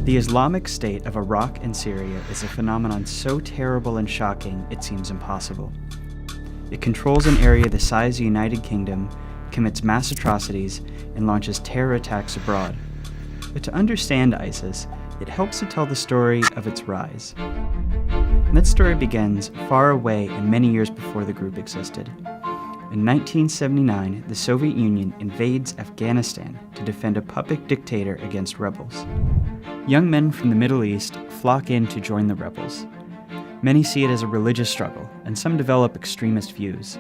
The Islamic State of Iraq and Syria is a phenomenon so terrible and shocking it seems impossible. It controls an area the size of the United Kingdom, commits mass atrocities, and launches terror attacks abroad. But to understand ISIS, it helps to tell the story of its rise. And that story begins far away and many years before the group existed. In 1979, the Soviet Union invades Afghanistan to defend a puppet dictator against rebels. Young men from the Middle East flock in to join the rebels. Many see it as a religious struggle, and some develop extremist views.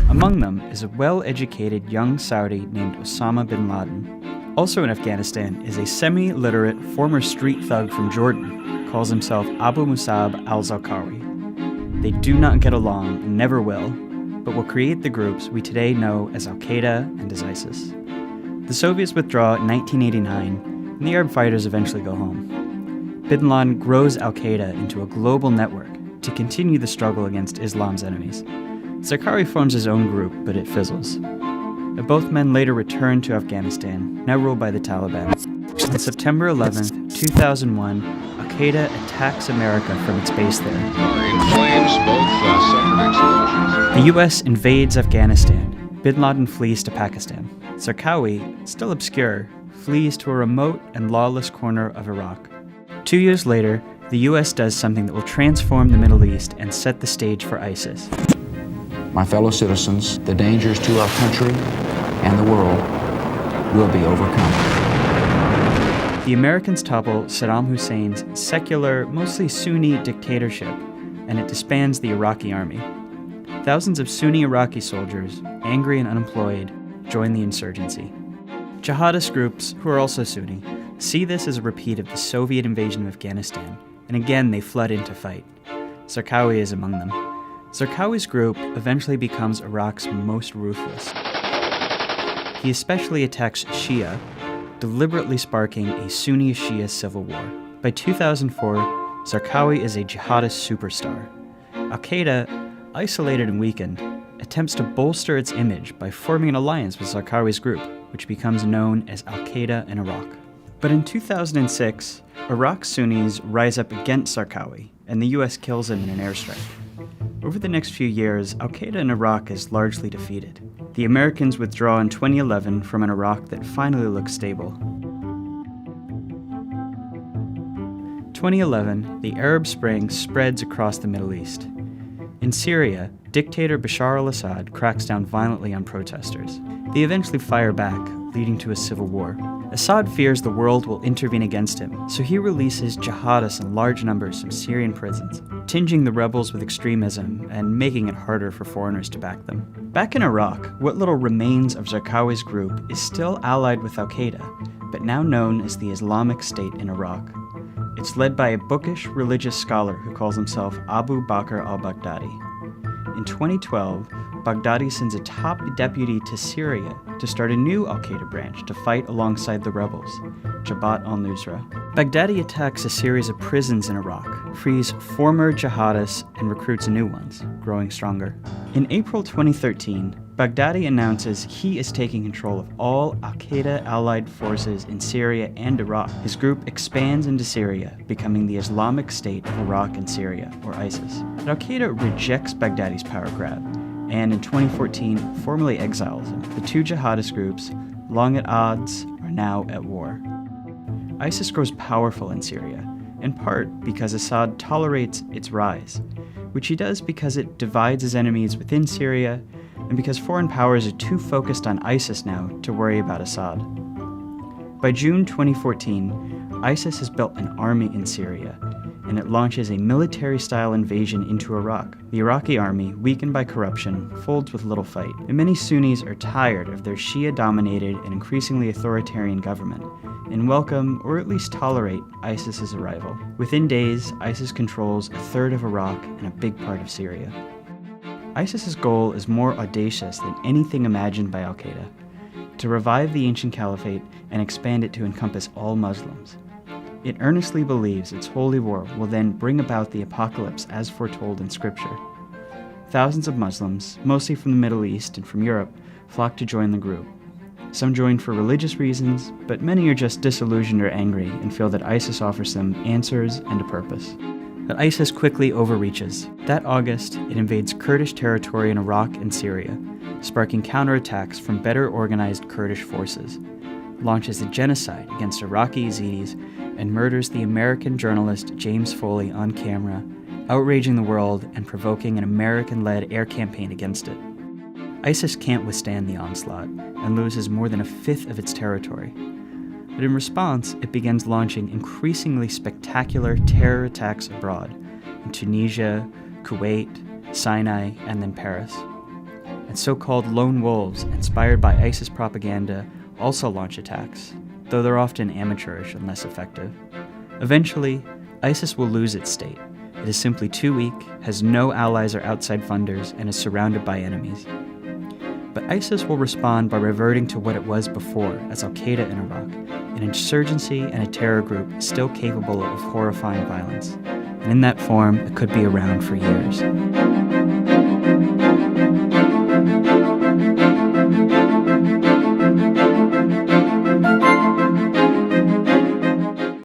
Among them is a well-educated young Saudi named Osama bin Laden. Also in Afghanistan is a semi-literate former street thug from Jordan, calls himself Abu Musab al-Zarqawi. They do not get along and never will, but will create the groups we today know as Al-Qaeda and as ISIS. The Soviets withdraw in 1989, and the Arab fighters eventually go home. Bin Laden grows Al-Qaeda into a global network to continue the struggle against Islam's enemies. Zarqawi forms his own group, but it fizzles. Both men later return to Afghanistan, now ruled by the Taliban. On September 11, 2001, Al-Qaeda attacks America from its base there. The US invades Afghanistan. Bin Laden flees to Pakistan. Zarqawi, still obscure, flees to a remote and lawless corner of Iraq. 2 years later, the US does something that will transform the Middle East and set the stage for ISIS. My fellow citizens, the dangers to our country and the world will be overcome. The Americans topple Saddam Hussein's secular, mostly Sunni dictatorship, and it disbands the Iraqi army. Thousands of Sunni Iraqi soldiers, angry and unemployed, join the insurgency. Jihadist groups, who are also Sunni, see this as a repeat of the Soviet invasion of Afghanistan, and again they flood in to fight. Zarqawi is among them. Zarqawi's group eventually becomes Iraq's most ruthless. He especially attacks Shia, deliberately sparking a Sunni-Shia civil war. By 2004, Zarqawi is a jihadist superstar. Al-Qaeda, isolated and weakened, attempts to bolster its image by forming an alliance with Zarqawi's group, which becomes known as Al-Qaeda in Iraq. But in 2006, Iraq's Sunnis rise up against Zarqawi, and the US kills him in an airstrike. Over the next few years, Al-Qaeda in Iraq is largely defeated. The Americans withdraw in 2011 from an Iraq that finally looks stable. 2011, the Arab Spring spreads across the Middle East. In Syria, dictator Bashar al-Assad cracks down violently on protesters. They eventually fire back, leading to a civil war. Assad fears the world will intervene against him, so he releases jihadists in large numbers from Syrian prisons, tinging the rebels with extremism and making it harder for foreigners to back them. Back in Iraq, what little remains of Zarqawi's group is still allied with Al-Qaeda, but now known as the Islamic State in Iraq. It's led by a bookish religious scholar who calls himself Abu Bakr al-Baghdadi. In 2012, Baghdadi sends a top deputy to Syria to start a new Al-Qaeda branch to fight alongside the rebels, Jabhat al-Nusra. Baghdadi attacks a series of prisons in Iraq, frees former jihadists, and recruits new ones, growing stronger. In April 2013, Baghdadi announces he is taking control of all Al-Qaeda allied forces in Syria and Iraq. His group expands into Syria, becoming the Islamic State of Iraq and Syria, or ISIS. But Al-Qaeda rejects Baghdadi's power grab, and in 2014 formally exiles him. The two jihadist groups, long at odds, are now at war. ISIS grows powerful in Syria, in part because Assad tolerates its rise, which he does because it divides his enemies within Syria, and because foreign powers are too focused on ISIS now to worry about Assad. By June 2014, ISIS has built an army in Syria, and it launches a military-style invasion into Iraq. The Iraqi army, weakened by corruption, folds with little fight, and many Sunnis are tired of their Shia-dominated and increasingly authoritarian government, and welcome, or at least tolerate, ISIS's arrival. Within days, ISIS controls a third of Iraq and a big part of Syria. ISIS's goal is more audacious than anything imagined by Al-Qaeda: to revive the ancient caliphate and expand it to encompass all Muslims. It earnestly believes its holy war will then bring about the apocalypse as foretold in Scripture. Thousands of Muslims, mostly from the Middle East and from Europe, flock to join the group. Some join for religious reasons, but many are just disillusioned or angry and feel that ISIS offers them answers and a purpose. But ISIS quickly overreaches. That August, it invades Kurdish territory in Iraq and Syria, sparking counterattacks from better organized Kurdish forces, launches a genocide against Iraqi Yazidis, and murders the American journalist James Foley on camera, outraging the world and provoking an American-led air campaign against it. ISIS can't withstand the onslaught and loses more than a fifth of its territory. But in response, it begins launching increasingly spectacular terror attacks abroad in Tunisia, Kuwait, Sinai, and then Paris. And so-called lone wolves, inspired by ISIS propaganda, also launch attacks, though they're often amateurish and less effective. Eventually, ISIS will lose its state. It is simply too weak, has no allies or outside funders, and is surrounded by enemies. But ISIS will respond by reverting to what it was before as Al-Qaeda in Iraq, an insurgency and a terror group still capable of horrifying violence. And in that form, it could be around for years.